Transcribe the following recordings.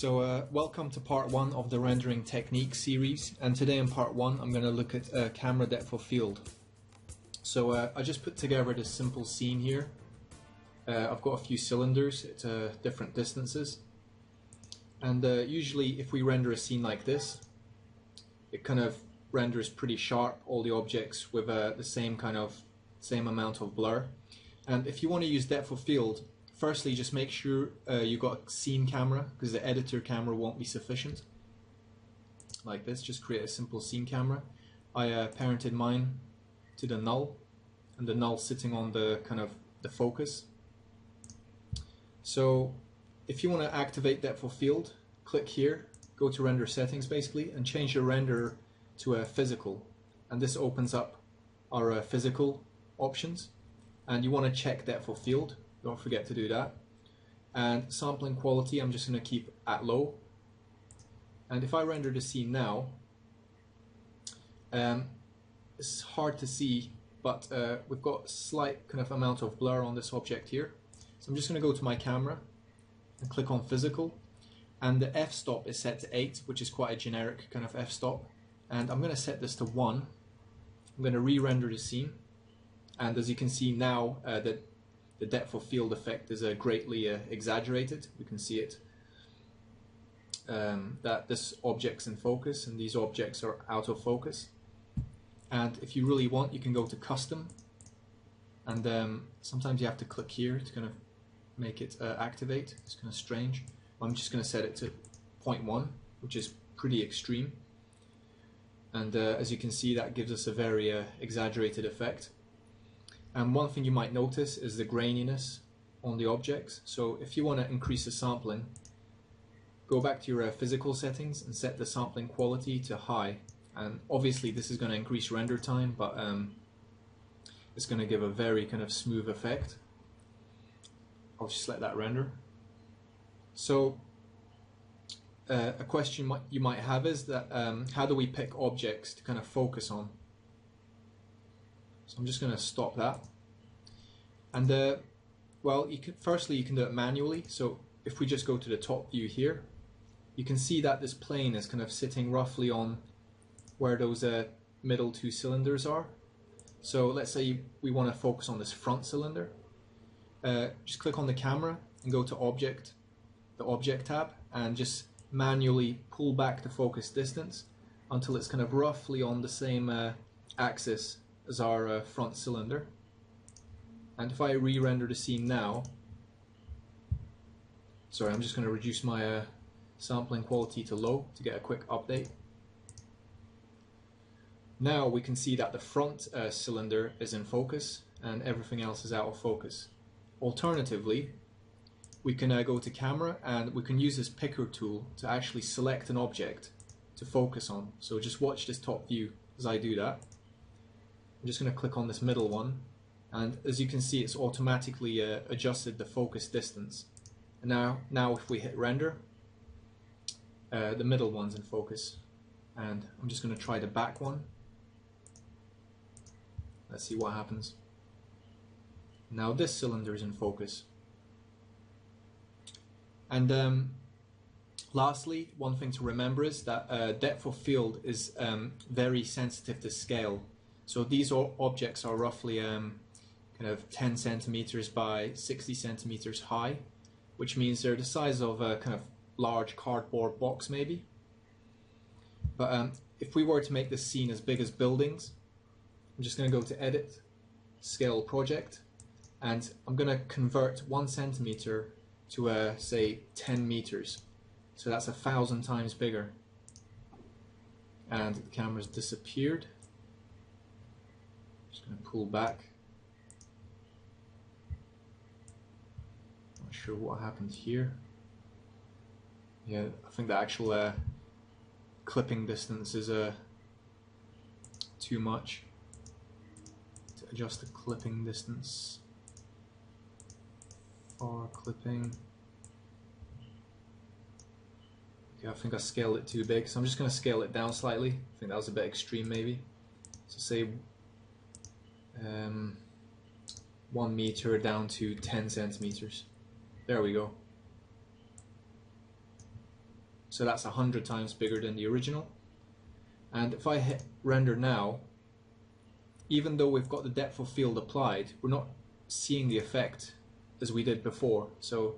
Welcome to part one of the rendering technique series, and today in part one I'm going to look at camera depth of field. I just put together this simple scene here. I've got a few cylinders at different distances, and usually if we render a scene like this, it kind of renders pretty sharp, all the objects with the same amount of blur. And if you want to use depth of field, firstly, just make sure you got a scene camera, because the editor camera won't be sufficient. Like this, just create a simple scene camera. I parented mine to the null, and the null sitting on the the focus. So if you want to activate depth of field, click here, go to render settings basically, and change your render to a physical. And this opens up our physical options. And you want to check depth of field. Don't forget to do that. And sampling quality, I'm just going to keep at low. And if I render the scene now, it's hard to see, but we've got a slight amount of blur on this object here. So I'm just going to go to my camera and click on physical. And the f-stop is set to 8, which is quite a generic f-stop. And I'm going to set this to 1. I'm going to re-render the scene. And as you can see now, the depth of field effect is greatly exaggerated. We can see it, that this object's in focus and these objects are out of focus. And if you really want, you can go to custom, and sometimes you have to click here to make it activate. It's strange. I'm just going to set it to 0.1, which is pretty extreme. And as you can see, that gives us a very exaggerated effect. And one thing you might notice is the graininess on the objects. So if you want to increase the sampling, go back to your physical settings and set the sampling quality to high. And obviously this is going to increase render time, but it's going to give a very smooth effect. I'll just let that render. So a question you might have is that how do we pick objects to focus on? So I'm just going to stop that. And well, firstly you can do it manually. So if we just go to the top view here, you can see that this plane is sitting roughly on where those middle two cylinders are. So let's say we want to focus on this front cylinder. Just click on the camera and go to Object, the Object tab, and just manually pull back the focus distance until it's roughly on the same axis as our front cylinder. And if I re-render the scene now, sorry, I'm just going to reduce my sampling quality to low to get a quick update. Now we can see that the front cylinder is in focus and everything else is out of focus. Alternatively, we can go to camera and we can use this picker tool to actually select an object to focus on. So just watch this top view as I do that. I'm just going to click on this middle one, and as you can see, it's automatically adjusted the focus distance. And now if we hit render, the middle one's in focus, and I'm just going to try the back one. Let's see what happens. Now this cylinder is in focus. And lastly, one thing to remember is that depth of field is very sensitive to scale. So these objects are roughly 10 centimeters by 60 centimeters high, which means they're the size of a large cardboard box maybe. But if we were to make this scene as big as buildings, I'm just going to go to Edit, Scale Project, and I'm going to convert 1 centimeter to say 10 meters. So that's 1,000 times bigger. And the camera's disappeared. Just going to pull back. Not sure what happened here. Yeah, I think the actual clipping distance is too much. To adjust the clipping distance. For clipping. Okay, I think I scaled it too big, so I'm just going to scale it down slightly. I think that was a bit extreme maybe. So say 1 meter down to 10 centimeters. There we go. So that's 100 times bigger than the original. And if I hit render now, even though we've got the depth of field applied, we're not seeing the effect as we did before. So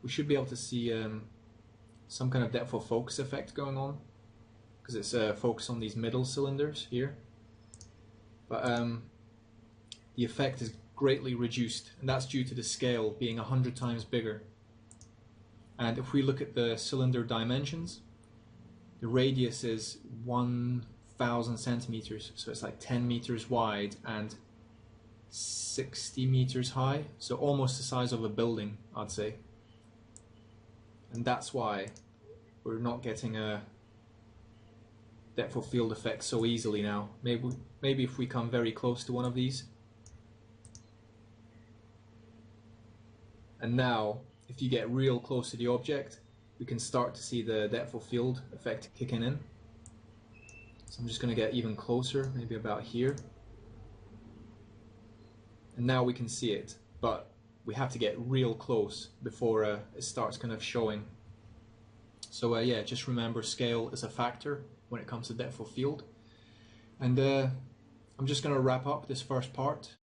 we should be able to see some kind of depth of focus effect going on, because it's focused on these middle cylinders here. But the effect is greatly reduced, and that's due to the scale being 100 times bigger. And if we look at the cylinder dimensions, the radius is 1,000 centimeters, so it's like 10 meters wide and 60 meters high, so almost the size of a building, I'd say. And that's why we're not getting a depth of field effect so easily now. Maybe if we come very close to one of these. And now, if you get real close to the object, we can start to see the depth of field effect kicking in. So I'm just going to get even closer, maybe about here. And now we can see it, but we have to get real close before it starts kind of showing. So yeah, just remember scale is a factor when it comes to depth of field. And I'm just going to wrap up this first part